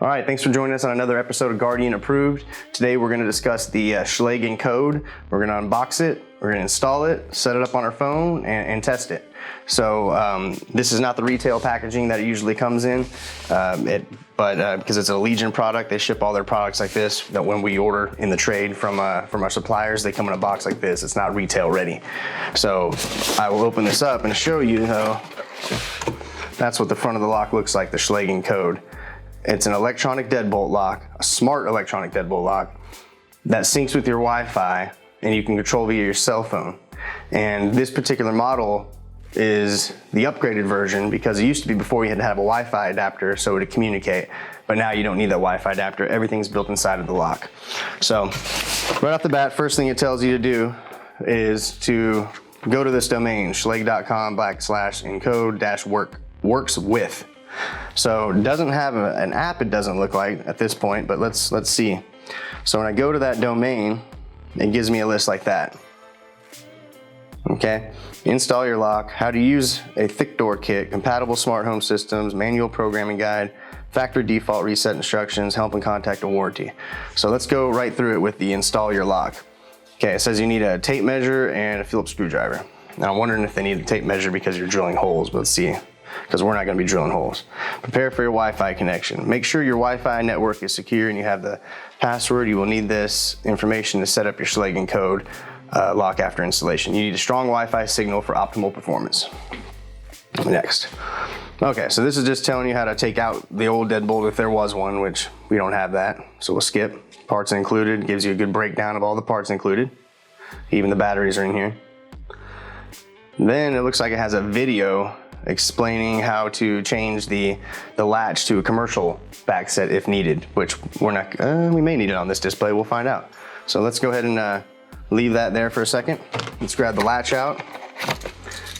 All right, thanks for joining us on another episode of Guardian Approved. Today we're going to discuss the Schlage Encode. We're going to unbox it, we're going to install it, set it up on our phone, and test it. So this is not the retail packaging that it usually comes in, but because it's a Legion product, they ship all their products like this. That when we order in the trade from our suppliers, they come in a box like this. It's not retail ready. So I will open this up and show you how that's what the front of the lock looks like, the Schlage Encode. It's an electronic deadbolt lock, a smart electronic deadbolt lock that syncs with your Wi-Fi and you can control via your cell phone. And this particular model is the upgraded version because it used to be before you had to have a Wi-Fi adapter so it would communicate, but now you don't need that Wi-Fi adapter. Everything's built inside of the lock. So right off the bat, first thing it tells you to do is to go to this domain, schlage.com/encode-works with. So it doesn't have an app, it doesn't look like at this point, but let's see. So when I go to that domain, it gives me a list like that. Okay, install your lock, how to use a thick door kit, compatible smart home systems, manual programming guide, factory default reset instructions, help and contact and warranty. So let's go right through it with the install your lock. Okay, it says you need a tape measure and a Phillips screwdriver. Now I'm wondering if they need a tape measure because you're drilling holes, but let's see. Because we're not going to be drilling holes. Prepare for your Wi-Fi connection. Make sure your Wi-Fi network is secure and you have the password. You will need this information to set up your Schlage Encode lock after installation. You need a strong Wi-Fi signal for optimal performance. Next. Okay, so this is just telling you how to take out the old deadbolt if there was one, which we don't have that, so we'll skip. Parts included, gives you a good breakdown of all the parts included. Even the batteries are in here. Then it looks like it has a video explaining how to change the latch to a commercial back set if needed, which we may need it on this display, we'll find out. So let's go ahead and leave that there for a second. Let's grab the latch out.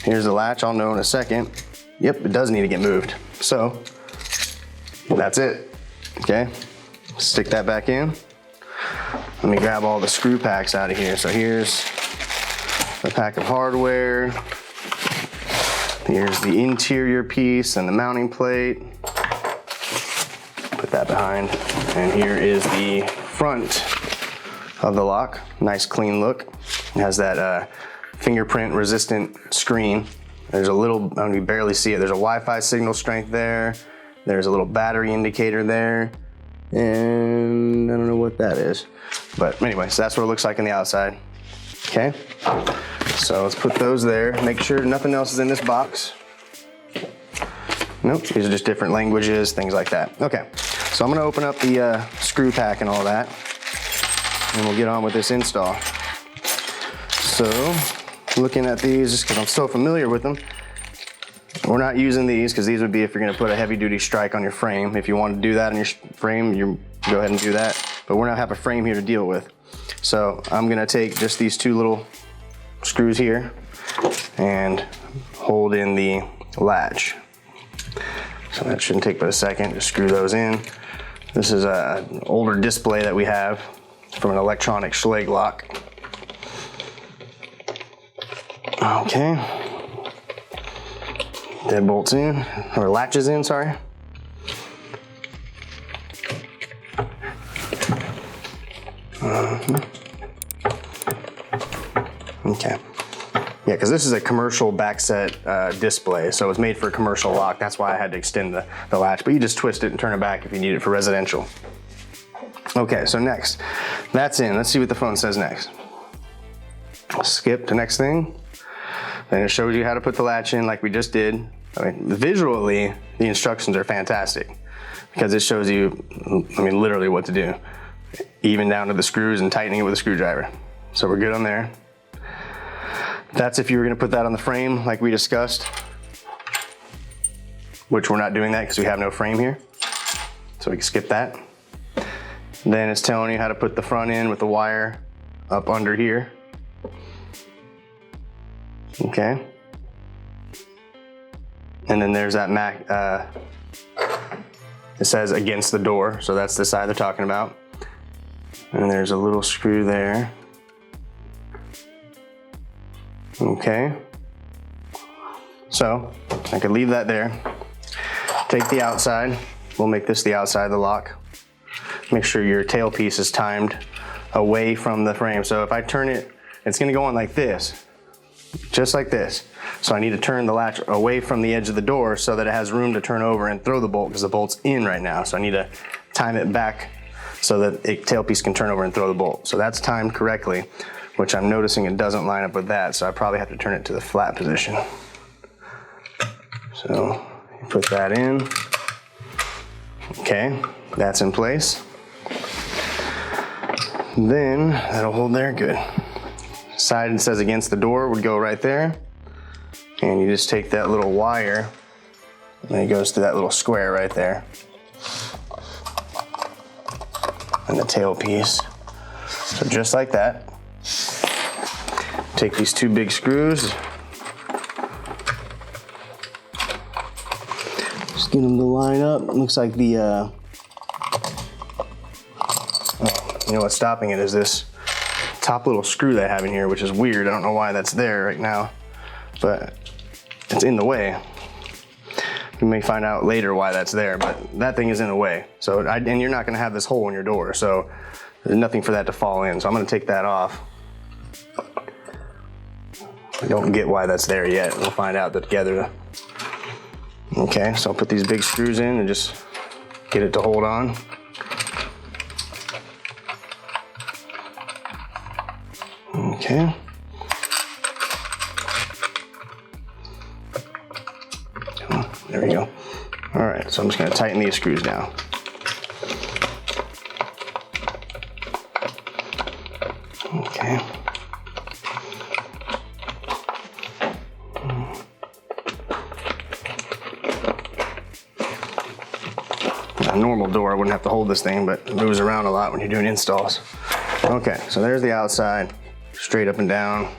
Here's the latch, I'll know in a second. Yep, it does need to get moved. So that's it, okay? Stick that back in. Let me grab all the screw packs out of here. So here's a pack of hardware. Here's the interior piece and the mounting plate. Put that behind. And here is the front of the lock. Nice clean look. It has that fingerprint resistant screen. There's a little, I mean, you barely see it. There's a Wi-Fi signal strength there. There's a little battery indicator there. And I don't know what that is. But anyway, so that's what it looks like on the outside. Okay. So let's put those there. Make sure nothing else is in this box. Nope, these are just different languages, things like that. Okay, so I'm gonna open up the screw pack and all that, and we'll get on with this install. So, looking at these, just because I'm so familiar with them, we're not using these because these would be if you're gonna put a heavy duty strike on your frame. If you want to do that on your frame, you go ahead and do that. But we're not have a frame here to deal with. So I'm gonna take just these two little screws here and hold in the latch. So that shouldn't take but a second. Just screw those in. This is an older display that we have from an electronic Schlage lock. Okay. Deadbolt's in, or latches in, sorry. Okay. Yeah, because this is a commercial backset display, so it's made for a commercial lock. That's why I had to extend the latch, but you just twist it and turn it back if you need it for residential. Okay, so next, that's in. Let's see what the phone says next. Skip to next thing. Then it shows you how to put the latch in like we just did. I mean, visually, the instructions are fantastic because it shows you, I mean, literally what to do, even down to the screws and tightening it with a screwdriver. So we're good on there. That's if you were gonna put that on the frame like we discussed, which we're not doing that because we have no frame here. So we can skip that. Then it's telling you how to put the front in with the wire up under here. Okay. And then there's that it says against the door, so that's the side they're talking about. And there's a little screw there. Okay. So I could leave that there. Take the outside. we'll make this the outside of the lock. Make sure your tailpiece is timed away from the frame. So if I turn it, it's gonna go on like this, just like this. So I need to turn the latch away from the edge of the door so that it has room to turn over and throw the bolt, because the bolt's in right now. So I need to time it back so that the tailpiece can turn over and throw the bolt. So that's timed correctly, which I'm noticing it doesn't line up with that. So I probably have to turn it to the flat position. So you put that in. Okay, that's in place. Then that'll hold there, good. Side that says against the door would go right there. And you just take that little wire and it goes to that little square right there. And the tailpiece. So just like that. Take these two big screws. Just get them to line up. It looks like the, you know what's stopping it is this top little screw that I have in here, which is weird. I don't know why that's there right now, but it's in the way. You may find out later why that's there, but that thing is in the way. So, and you're not gonna have this hole in your door, so there's nothing for that to fall in. So I'm gonna take that off. I don't get why that's there yet. We'll find out together. Okay, so I'll put these big screws in and just get it to hold on. Okay. There we go. All right, so I'm just gonna tighten these screws down. Okay. A normal door, I wouldn't have to hold this thing, but it moves around a lot when you're doing installs. Okay, so there's the outside, straight up and down.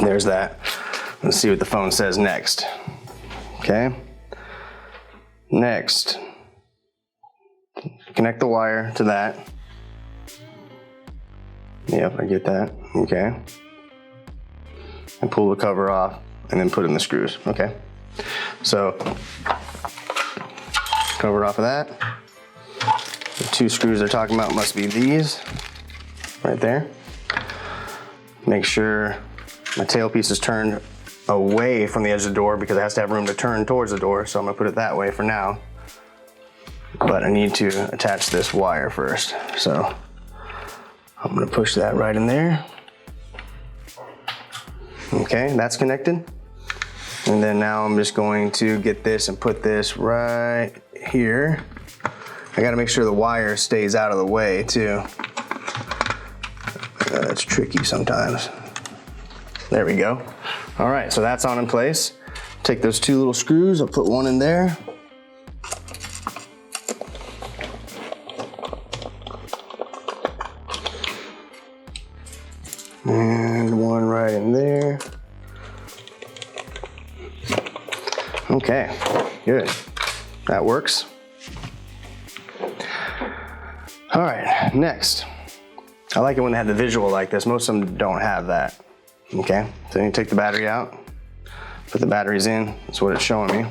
There's that. Let's see what the phone says next. Okay. Next, connect the wire to that. Yep, I get that. Okay. And pull the cover off and then put in the screws. Okay. So, cover off of that. The two screws they're talking about must be these right there. Make sure my tailpiece is turned away from the edge of the door because it has to have room to turn towards the door. So I'm gonna put it that way for now. But I need to attach this wire first. So I'm gonna push that right in there. Okay, that's connected. And then now I'm just going to get this and put this right here. I gotta make sure the wire stays out of the way too. That's tricky sometimes. There we go. All right, so that's on in place. Take those two little screws, I'll put one in there. And one right in there. Okay, good. That works. All right, next. I like it when they have the visual like this. Most of them don't have that. Okay, so you take the battery out, put the batteries in. That's what it's showing me.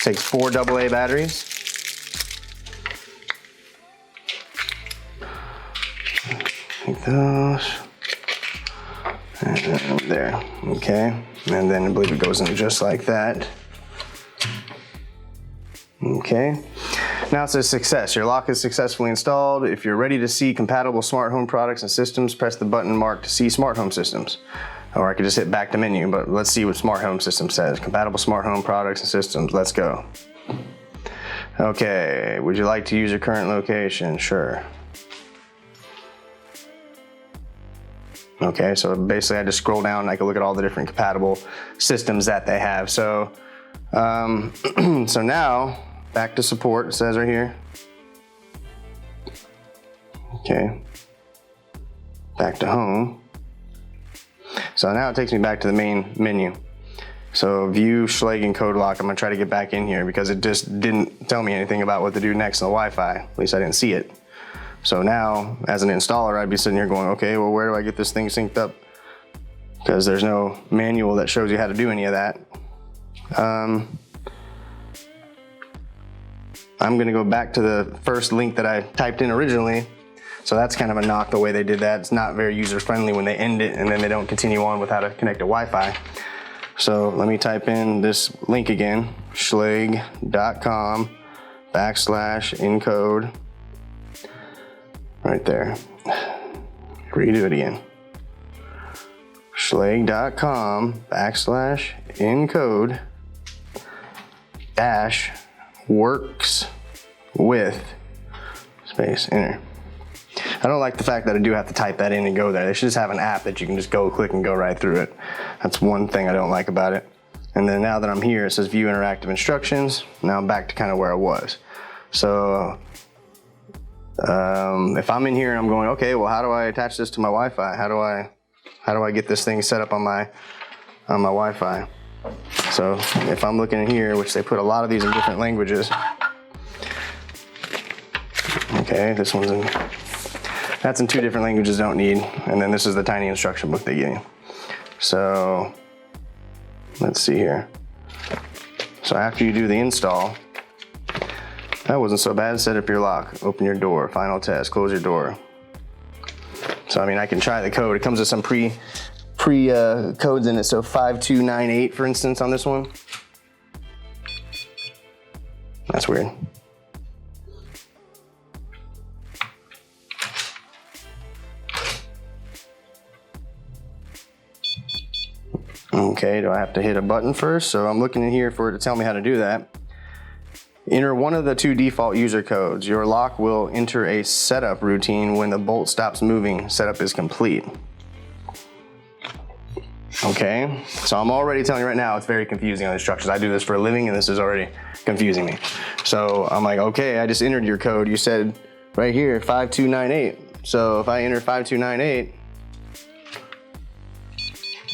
Take 4 AA batteries. Take those. And then there, okay. And then I believe it goes in just like that. Okay. Now it says success. Your lock is successfully installed. If you're ready to see compatible smart home products and systems, press the button marked to see smart home systems. Or I could just hit back to menu, but let's see what smart home system says. Compatible smart home products and systems. Let's go. Okay, would you like to use your current location? Sure. Okay, so basically I just scroll down and I can look at all the different compatible systems that they have. So, so now, back to support, it says right here. Okay, back to home. So now it takes me back to the main menu. So view Schlage Encode lock, I'm gonna try to get back in here because it just didn't tell me anything about what to do next on the Wi-Fi. At least I didn't see it. So now, as an installer, I'd be sitting here going, okay, well, where do I get this thing synced up? Because there's no manual that shows you how to do any of that. I'm gonna go back to the first link that I typed in originally. So that's kind of a knock the way they did that. It's not very user friendly when they end it and then they don't continue on with how to connect to Wi-Fi. So let me type in this link again, schlage.com/encode, right there. Redo it again. Schlage.com/encode -works with space enter. I don't like the fact that I do have to type that in and go there. They should just have an app that you can just go click and go right through it. That's one thing I don't like about it. And then now that I'm here, it says view interactive instructions. Now I'm back to kind of where I was. So if I'm in here and I'm going, okay, well, how do I attach this to my Wi-Fi? How do I get this thing set up on my Wi-Fi? So if I'm looking in here, which they put a lot of these in different languages. Okay, this one's in, that's in 2 different languages, don't need. And then this is the tiny instruction book they give you. So let's see here. So after you do the install, that wasn't so bad. Set up your lock, open your door, final test, close your door. So I mean, I can try the code. It comes with some pre codes in it. So 5298, for instance, on this one. That's weird. Okay, do I have to hit a button first? So I'm looking in here for it to tell me how to do that. Enter one of the 2 default user codes. Your lock will enter a setup routine when the bolt stops moving. Setup is complete. Okay, so I'm already telling you right now, it's very confusing on instructions. I do this for a living and this is already confusing me. So I'm like, okay, I just entered your code. You said right here, 5298. So if I enter 5298,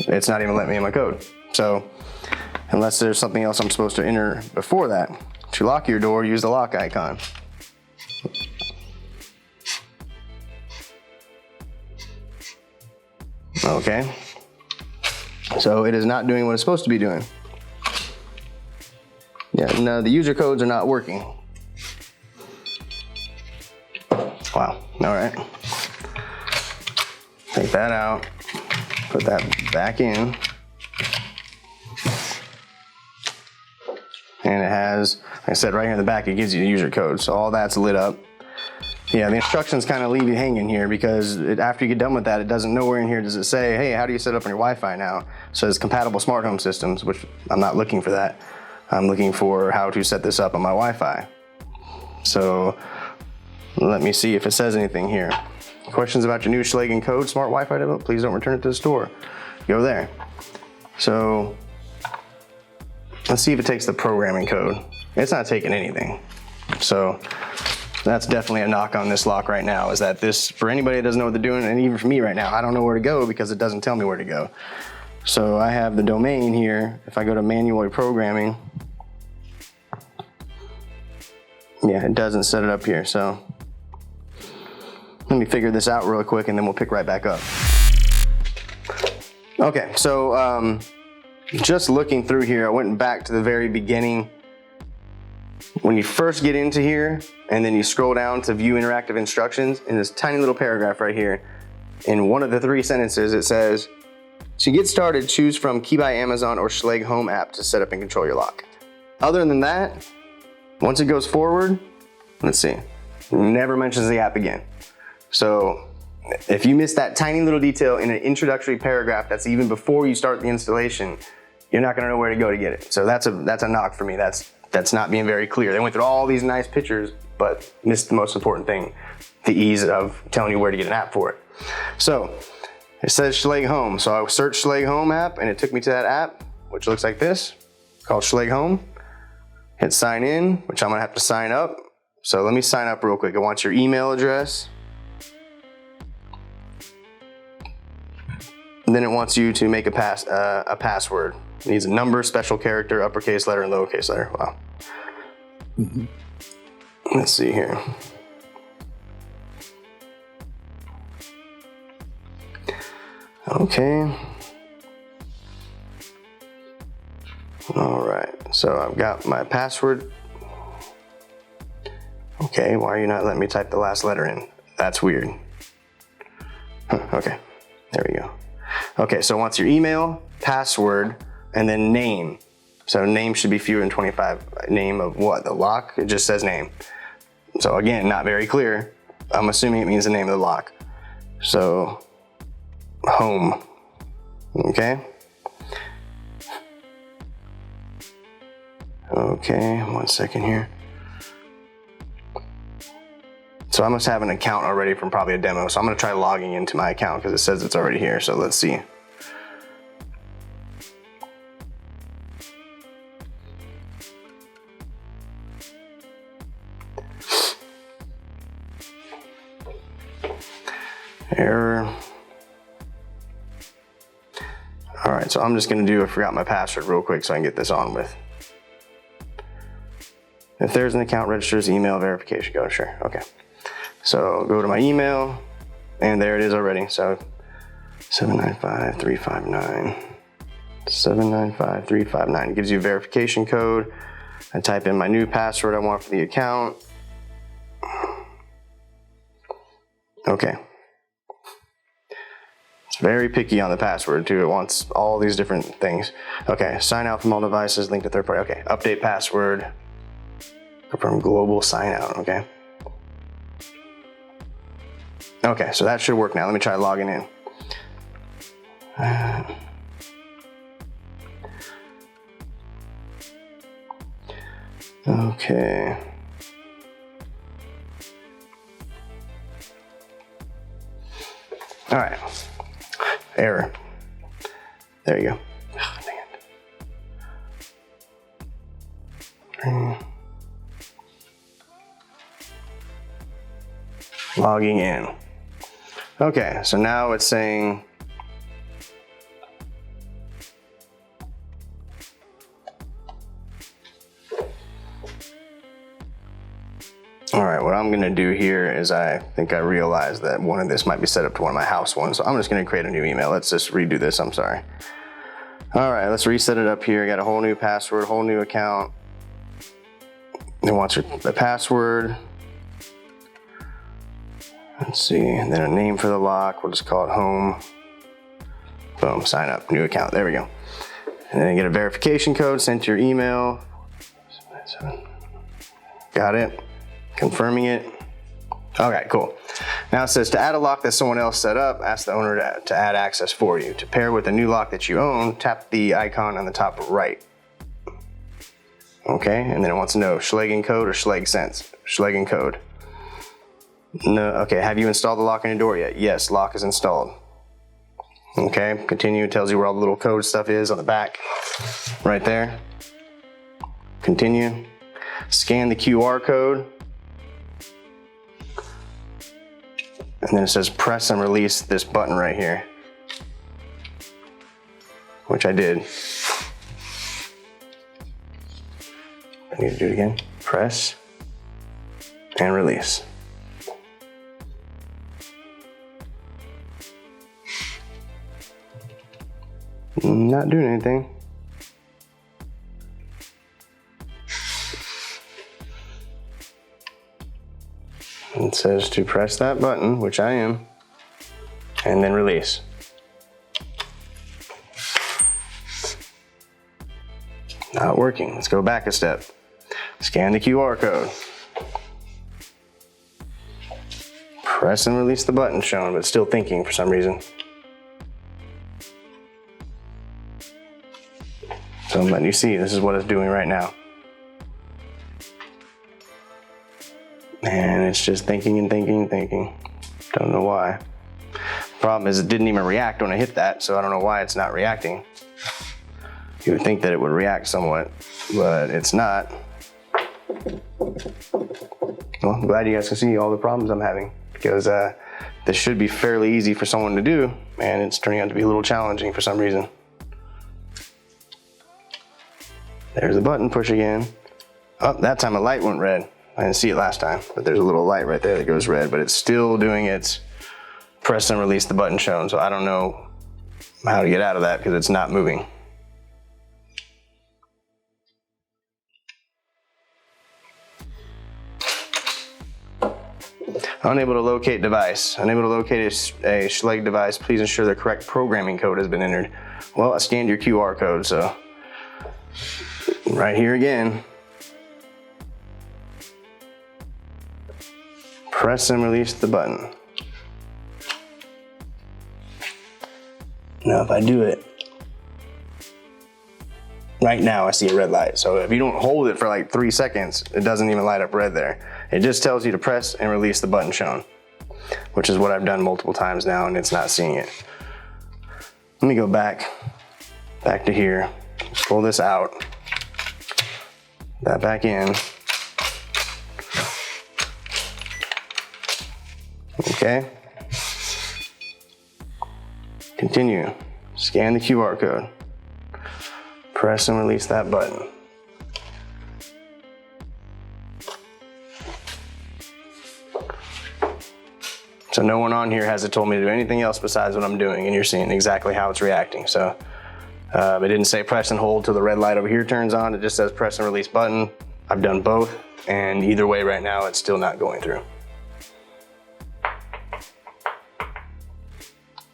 it's not even letting me in my code. So unless there's something else I'm supposed to enter before that. To lock your door, use the lock icon. Okay. So it is not doing what it's supposed to be doing. Yeah, no, the user codes are not working. Wow, all right. Take that out, put that back in. And it has, like I said, right here in the back, it gives you the user code. So all that's lit up. Yeah, the instructions kind of leave you hanging here because after you get done with that, it doesn't, nowhere in here does it say, hey, how do you set up on your Wi-Fi now? It says compatible smart home systems, which I'm not looking for that. I'm looking for how to set this up on my Wi-Fi. So let me see if it says anything here. Questions about your new Schlage Encode smart Wi-Fi development? Please don't return it to the store. Go there. So let's see if it takes the programming code. It's not taking anything. So that's definitely a knock on this lock right now, is that this, for anybody that doesn't know what they're doing, and even for me right now, I don't know where to go because it doesn't tell me where to go. So I have the domain here. If I go to manually programming, yeah, it doesn't set it up here. So let me figure this out real quick and then we'll pick right back up. Okay, so just looking through here, I went back to the very beginning. When you first get into here and then you scroll down to view interactive instructions, in this tiny little paragraph right here, in one of the 3 sentences it says, to get started, choose from Key by Amazon or Schlage Home app to set up and control your lock. Other than that, once it goes forward, let's see, never mentions the app again. So if you miss that tiny little detail in an introductory paragraph that's even before you start the installation, you're not gonna know where to go to get it. So that's a knock for me. That's not being very clear. They went through all these nice pictures, but missed the most important thing, the ease of telling you where to get an app for it. So it says Schlage Home. So I searched Schlage Home app and it took me to that app, which looks like this, called Schlage Home. Hit sign in, which I'm gonna have to sign up. So let me sign up real quick. It wants your email address. And then it wants you to make a password. It needs a number, special character, uppercase letter, and lowercase letter. Wow. Let's see here. Okay. All right, so I've got my password. Okay, why are you not letting me type the last letter in? That's weird. Okay, there we go. Okay, so it wants your email, password, and then name. So name should be fewer than 25. Name of what? The lock? It just says name. So again, not very clear. I'm assuming it means the name of the lock. So home. Okay. Okay, 1 second here. So I must have an account already from probably a demo. So I'm gonna try logging into my account because it says it's already here. So let's see. Error. All right, so I'm just gonna I forgot my password real quick so I can get this on with. If there's an account registers, email verification code, sure, okay. So go to my email, and there it is already. So 795-359. 795-359. It gives you a verification code. I type in my new password I want for the account. Okay. It's very picky on the password too. It wants all these different things. Okay, sign out from all devices, link to third party. Okay, update password. From global sign out, okay. Okay, so that should work now. Let me try logging in. Okay. All right. Error. There you go. Oh, dang it. Logging in. Okay, so now it's saying all right, what I'm gonna do here is I think I realized that one of this might be set up to one of my house ones, so I'm just gonna create a new email. Let's just redo this, I'm sorry. All right, let's reset it up here. Got a whole new password, whole new account. It wants the password. Let's see, and then a name for the lock. We'll just call it home. Boom, sign up, new account, there we go. And then get a verification code sent to your email. Got it, confirming it. Okay, cool. Now it says to add a lock that someone else set up, ask the owner to add access for you. To pair with a new lock that you own, tap the icon on the top right. Okay, and then it wants to know Schlage Encode or Schlage Sense. Schlage Encode. No, okay, have you installed the lock on your door yet? Yes, lock is installed. Okay, continue, it tells you where all the little code stuff is on the back, right there. Continue, scan the QR code. And then it says press and release this button right here, which I did. I need to do it again. Press and release. Not doing anything. It says to press that button, which I am, and then release. Not working. Let's go back a step. Scan the QR code. Press and release the button shown, but still thinking for some reason. So I'm letting you see, this is what it's doing right now. And it's just thinking and thinking and thinking. Don't know why. Problem is it didn't even react when I hit that, so I don't know why it's not reacting. You would think that it would react somewhat, but it's not. Well, I'm glad you guys can see all the problems I'm having, because this should be fairly easy for someone to do, and it's turning out to be a little challenging for some reason. There's a button, push again. Oh, that time a light went red. I didn't see it last time, but there's a little light right there that goes red, but it's still doing its press and release the button shown, so I don't know how to get out of that because it's not moving. Unable to locate device. Unable to locate a Schlage device. Please ensure the correct programming code has been entered. Well, I scanned your QR code, so right here again. Press and release the button. Now if I do it, right now I see a red light. So if you don't hold it for like 3 seconds, it doesn't even light up red there. It just tells you to press and release the button shown, which is what I've done multiple times now and it's not seeing it. Let me go back to here, pull this out, that back in. Okay. Continue. Scan the QR code. Press and release that button. So no one on here has told me to do anything else besides what I'm doing, and you're seeing exactly how it's reacting. So it didn't say press and hold till the red light over here turns on. It just says press and release button. I've done both, and either way right now it's still not going through.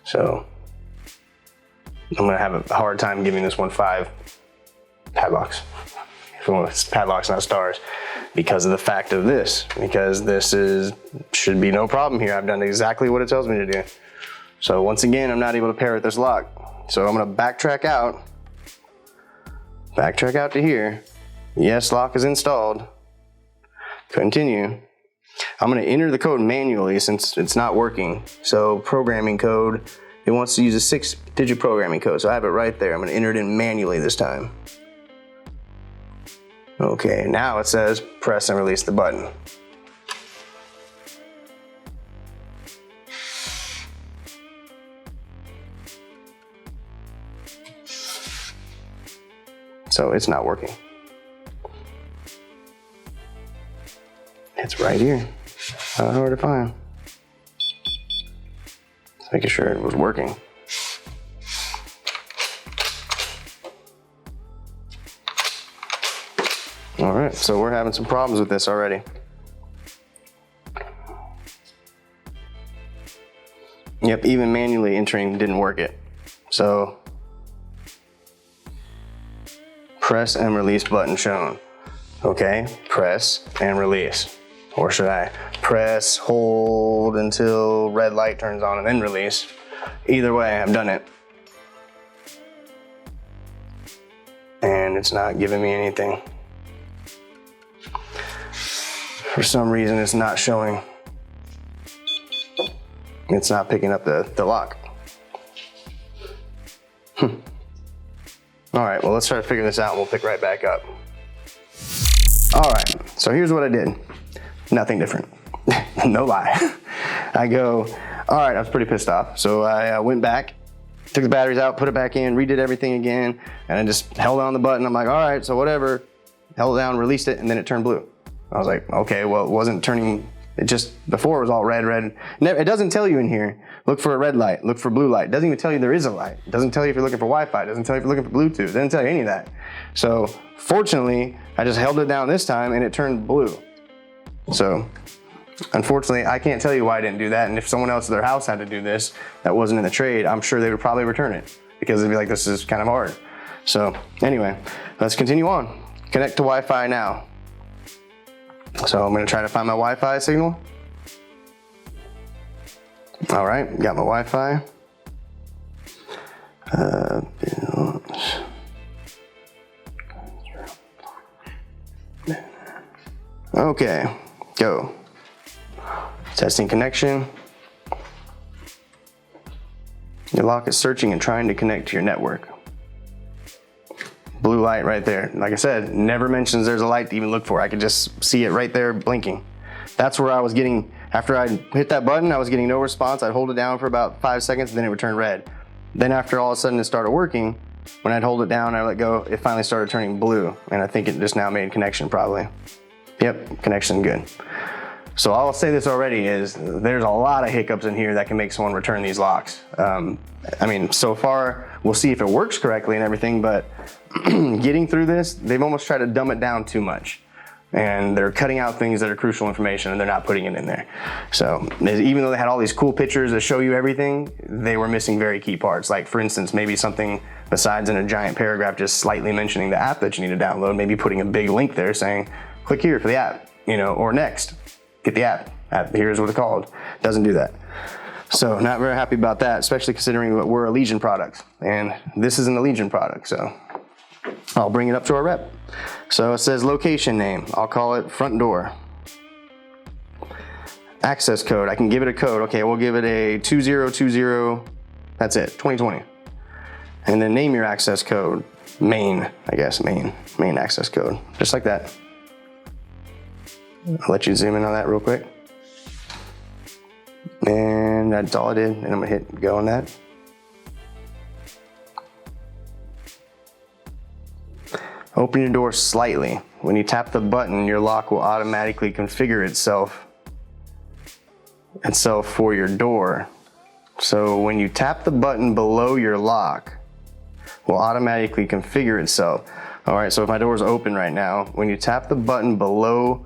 So I'm gonna have a hard time giving this one 5 padlocks. It's padlocks, not stars, because of the fact of this, because this should be no problem here. I've done exactly what it tells me to do. So once again, I'm not able to pair with this lock. So I'm gonna backtrack out to here. Yes, lock is installed. Continue. I'm gonna enter the code manually since it's not working. So programming code, it wants to use a 6-digit programming code. So I have it right there. I'm gonna enter it in manually this time. Okay, now it says press and release the button. So it's not working. It's right here. Not hard to find. Just making sure it was working. All right, so we're having some problems with this already. Yep, even manually entering didn't work it. So press and release button shown. Okay, press and release. Or should I press, hold until red light turns on and then release? Either way, I've done it. And it's not giving me anything. For some reason, it's not showing. It's not picking up the lock. All right, well, let's try to figure this out and we'll pick right back up. All right, so here's what I did. Nothing different, no lie. I go, all right, I was pretty pissed off. So I went back, took the batteries out, put it back in, redid everything again, and I just held down the button. I'm like, all right, so whatever. Held it down, released it, and then it turned blue. I was like, okay, well, it wasn't turning, it just, before it was all red. It doesn't tell you in here, look for a red light, look for blue light. It doesn't even tell you there is a light. It doesn't tell you if you're looking for Wi-Fi. It doesn't tell you if you're looking for Bluetooth. It doesn't tell you any of that. So fortunately, I just held it down this time and it turned blue. So unfortunately, I can't tell you why I didn't do that. And if someone else at their house had to do this that wasn't in the trade, I'm sure they would probably return it because they'd be like, this is kind of hard. So anyway, let's continue on. Connect to Wi-Fi now. So I'm gonna try to find my Wi-Fi signal. All right, got my Wi-Fi. Okay, go. Testing connection. Your lock is searching and trying to connect to your network. Blue light right there. Like I said, never mentions there's a light to even look for. I could just see it right there blinking. That's where I was getting, after I hit that button, I was getting no response. I'd hold it down for about 5 seconds, and then it would turn red. Then after all of a sudden it started working, when I'd hold it down, I let go, it finally started turning blue. And I think it just now made connection probably. Yep, connection good. So I'll say this already is, there's a lot of hiccups in here that can make someone return these locks. I mean, so far, we'll see if it works correctly and everything, but getting through this, they've almost tried to dumb it down too much. and they're cutting out things that are crucial information and they're not putting it in there. So even though they had all these cool pictures that show you everything, they were missing very key parts. Like for instance, maybe something besides in a giant paragraph just slightly mentioning the app that you need to download, maybe putting a big link there saying, click here for the app, you know, or next, get the app. Here's what it's called. Doesn't do that. So not very happy about that, especially considering that we're a Legion product and this isn't a Legion product. So I'll bring it up to our rep. So it says location name. I'll call it front door. Access code. I can give it a code. Okay, we'll give it a 2020. That's it, 2020. And then name your access code. Main, I guess, main access code. Just like that. I'll let you zoom in on that real quick. And that's all I did. And I'm gonna hit go on that. Open your door slightly. When you tap the button, your lock will automatically configure itself for your door. So when you tap the button below your lock, will automatically configure itself. All right, so if my door is open right now, when you tap the button below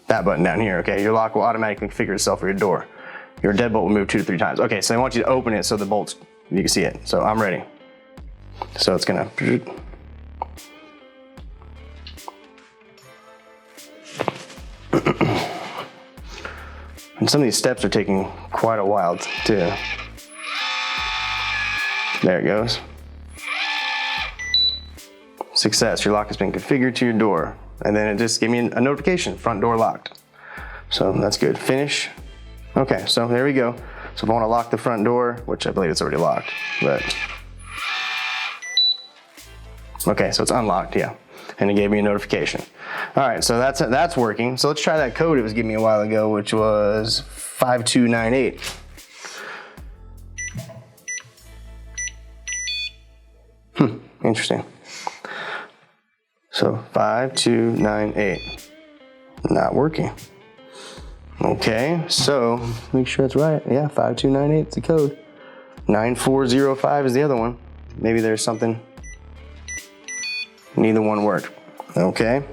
that button down here, okay, your lock will automatically configure itself for your door. Your deadbolt will move 2 to 3 times. Okay, so I want you to open it so the bolts, you can see it. So I'm ready. So it's gonna, and some of these steps are taking quite a while too. There it goes. Success, your lock has been configured to your door. And then it just gave me a notification, front door locked. So that's good, finish. Okay, so there we go. So if I wanna lock the front door, which I believe it's already locked, but. Okay, so it's unlocked, yeah. And it gave me a notification. All right, so that's working. So let's try that code it was giving me a while ago, which was 5298. Interesting. So 5298, not working. Okay, so make sure it's right. Yeah, 5298 is the code. 9405 is the other one. Maybe there's something. Neither one worked. Okay.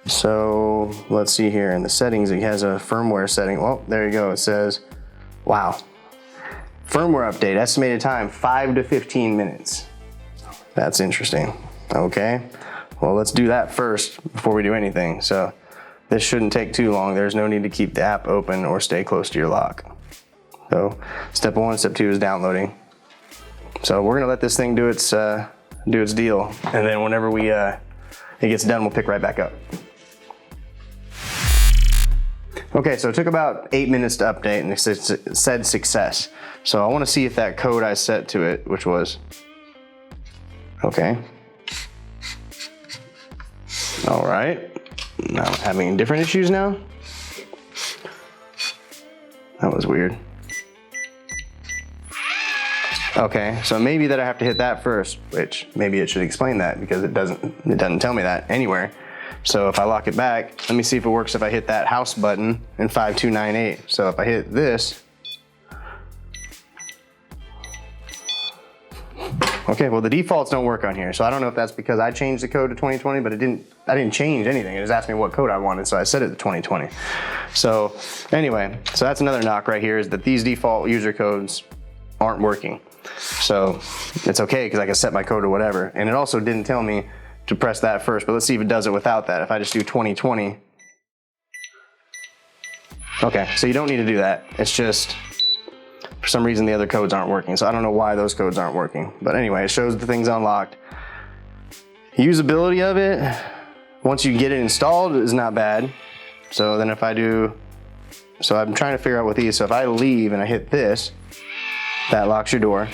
So let's see here in the settings, it has a firmware setting. Well, there you go. It says, wow. Firmware update, estimated time 5 to 15 minutes. That's interesting. Okay. Well, let's do that first before we do anything. So this shouldn't take too long. There's no need to keep the app open or stay close to your lock. So step 1, step 2 is downloading. So we're gonna let this thing do its deal, and then whenever it gets done, we'll pick right back up. Okay, so it took about 8 minutes to update, and it said success. So I want to see if that code I set to it, which was okay. All right, now I'm having different issues now. That was weird. Okay, so maybe that I have to hit that first, which maybe it should explain that because it doesn't tell me that anywhere. So if I lock it back, let me see if it works if I hit that house button in 5298. So if I hit this, okay, well the defaults don't work on here. So I don't know if that's because I changed the code to 2020, but I didn't change anything. It just asked me what code I wanted, so I set it to 2020. So anyway, so that's another knock right here, is that these default user codes aren't working. So it's okay because I can set my code to whatever. And it also didn't tell me to press that first, but let's see if it does it without that. If I just do 2020. Okay, so you don't need to do that. It's just, for some reason the other codes aren't working. So I don't know why those codes aren't working. But anyway, it shows the thing's unlocked. Usability of it, once you get it installed, is not bad. So then if I do, so I'm trying to figure out with these. So if I leave and I hit this, that locks your door,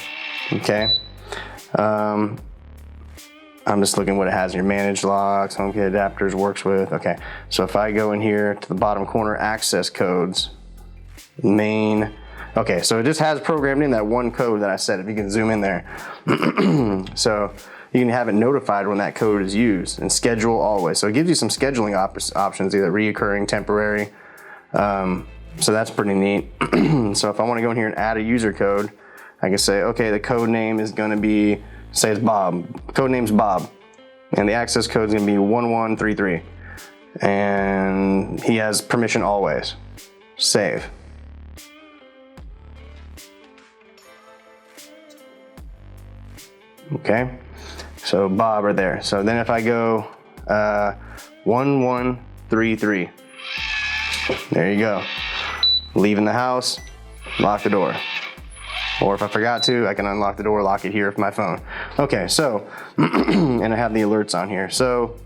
okay? I'm just looking what it has here. Manage locks, HomeKit adapters, works with, okay. So if I go in here to the bottom corner, access codes, main, okay, so it just has programmed in that one code that I set, if you can zoom in there. So you can have it notified when that code is used and schedule always. So it gives you some scheduling options, either reoccurring, temporary. So that's pretty neat. So if I want to go in here and add a user code, I can say, okay, the code name is going to be, say it's Bob. Code name's Bob. and the access code is going to be 1133. And he has permission always. Save. Okay, so Bob right there. So then if I go 1133, there you go. Leaving the house, lock the door. Or if I forgot to, I can unlock the door, lock it here with my phone. Okay, so, and I have the alerts on here. So,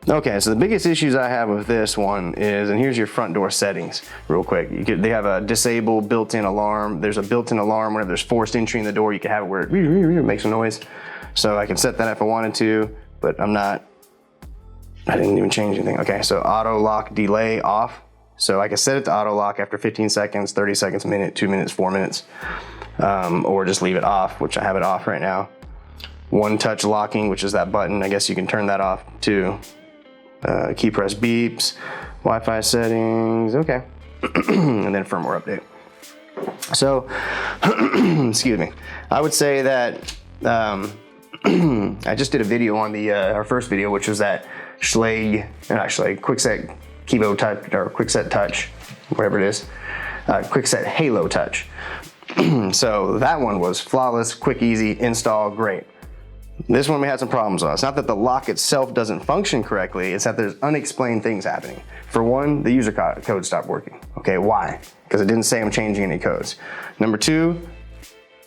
okay, so the biggest issues I have with this one is, and here's your front door settings real quick. They have a disable built-in alarm. There's a built-in alarm whenever there's forced entry in the door. You can have it where it makes a noise. So I can set that if I wanted to, but I didn't even change anything. Okay, so auto lock delay off. So I can set it to auto lock after 15 seconds, 30 seconds, a minute, 2 minutes, 4 minutes, or just leave it off, which I have it off right now. One touch locking, which is that button. I guess you can turn that off too. Key press beeps, Wi-Fi settings, okay. And then firmware update. So, excuse me. I would say that I just did a video on our first video, which was that Schlage Quickset Keyboard Touch, or Quickset Touch, whatever it is, Quickset Halo Touch. So that one was flawless, quick, easy, install, great. This one we had some problems on. It's not that the lock itself doesn't function correctly, it's that there's unexplained things happening. For one, the user code stopped working. Okay, why? Because it didn't say I'm changing any codes. Number two,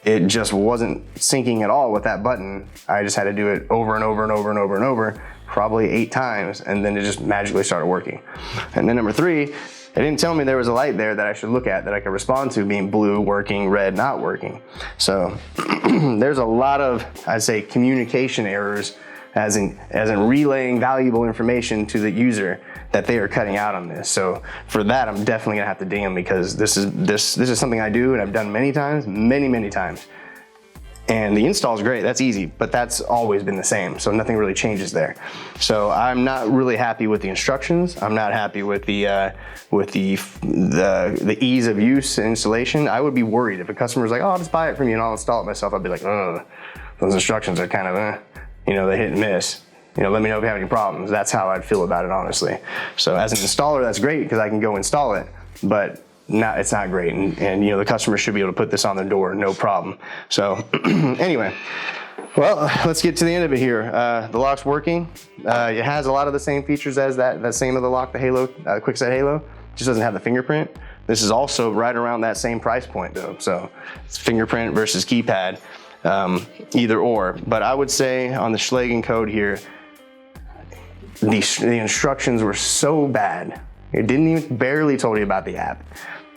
it just wasn't syncing at all with that button. I just had to do it over and over and over and over and over, probably 8 times, and then it just magically started working. And then number three, it didn't tell me there was a light there that I should look at that I could respond to, being blue working, red not working. So there's a lot of, I'd say, communication errors as in relaying valuable information to the user that they are cutting out on this. So for that, I'm definitely gonna have to ding them, because this is something I do and I've done many times, many times. And the install is great, that's easy, but that's always been the same, so nothing really changes there. So I'm not really happy with the instructions. I'm not happy with the ease of use and installation. I would be worried if a customer's like, oh, I'll just buy it from you and I'll install it myself. I'd be like, oh, those instructions are kind of, they hit and miss. Let me know if you have any problems. That's how I'd feel about it, honestly. So as an installer, that's great because I can go install it, but it's not great, and the customer should be able to put this on their door, no problem. So anyway, well, let's get to the end of it here. The lock's working. It has a lot of the same features as that same other lock, the Halo, Quickset Halo. It just doesn't have the fingerprint. This is also right around that same price point though. So it's fingerprint versus keypad, either or. But I would say on the Schlage Encode here, the instructions were so bad. It didn't even barely told you about the app.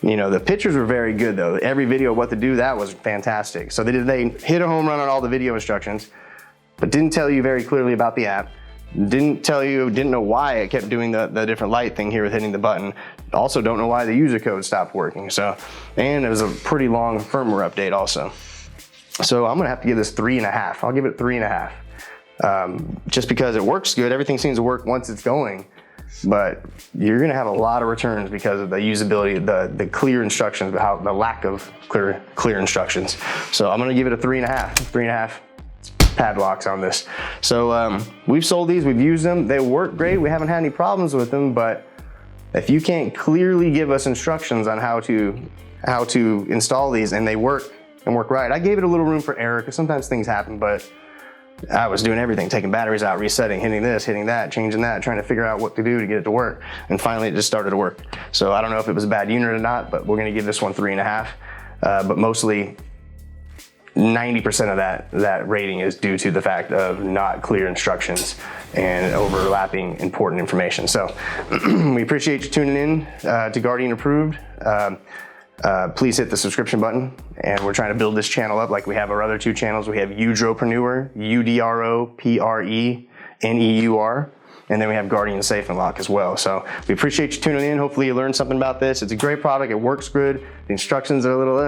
The pictures were very good though. Every video of what to do, that was fantastic. So they hit a home run on all the video instructions, but didn't tell you very clearly about the app. Didn't know why it kept doing the different light thing here with hitting the button. Also don't know why the user code stopped working. So, and it was a pretty long firmware update also. So I'm gonna have to give this 3.5. I'll give it 3.5. Just because it works good, everything seems to work once it's going. But you're gonna have a lot of returns because of the usability, the clear instructions, the lack of clear instructions. So I'm gonna give it a 3.5 padlocks on this. So we've sold these, we've used them, they work great. We haven't had any problems with them, but if you can't clearly give us instructions on how to install these and they work and work right, I gave it a little room for error because sometimes things happen, but I was doing everything, taking batteries out, resetting, hitting this, hitting that, changing that, trying to figure out what to do to get it to work. And finally it just started to work. So I don't know if it was a bad unit or not, but we're gonna give this one 3.5. But mostly 90% of that rating is due to the fact of not clear instructions and overlapping important information. So we appreciate you tuning in to Guardian Approved. Please hit the subscription button, and we're trying to build this channel up like we have our other 2 channels. We have Udropreneur, UDROPRENEUR, and then we have Guardian Safe and Lock as well. So we appreciate you tuning in. Hopefully you learned something about this. It's a great product, it works good. The instructions are a little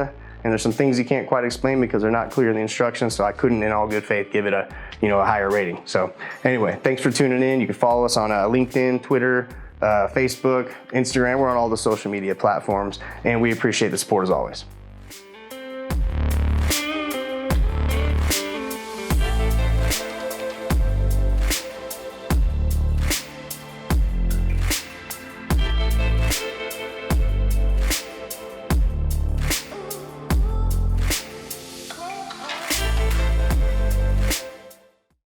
and there's some things you can't quite explain because they're not clear in the instructions, so I couldn't in all good faith give it a higher rating. So anyway, thanks for tuning in. You can follow us on LinkedIn, Twitter, Facebook, Instagram. We're on all the social media platforms, and we appreciate the support as always.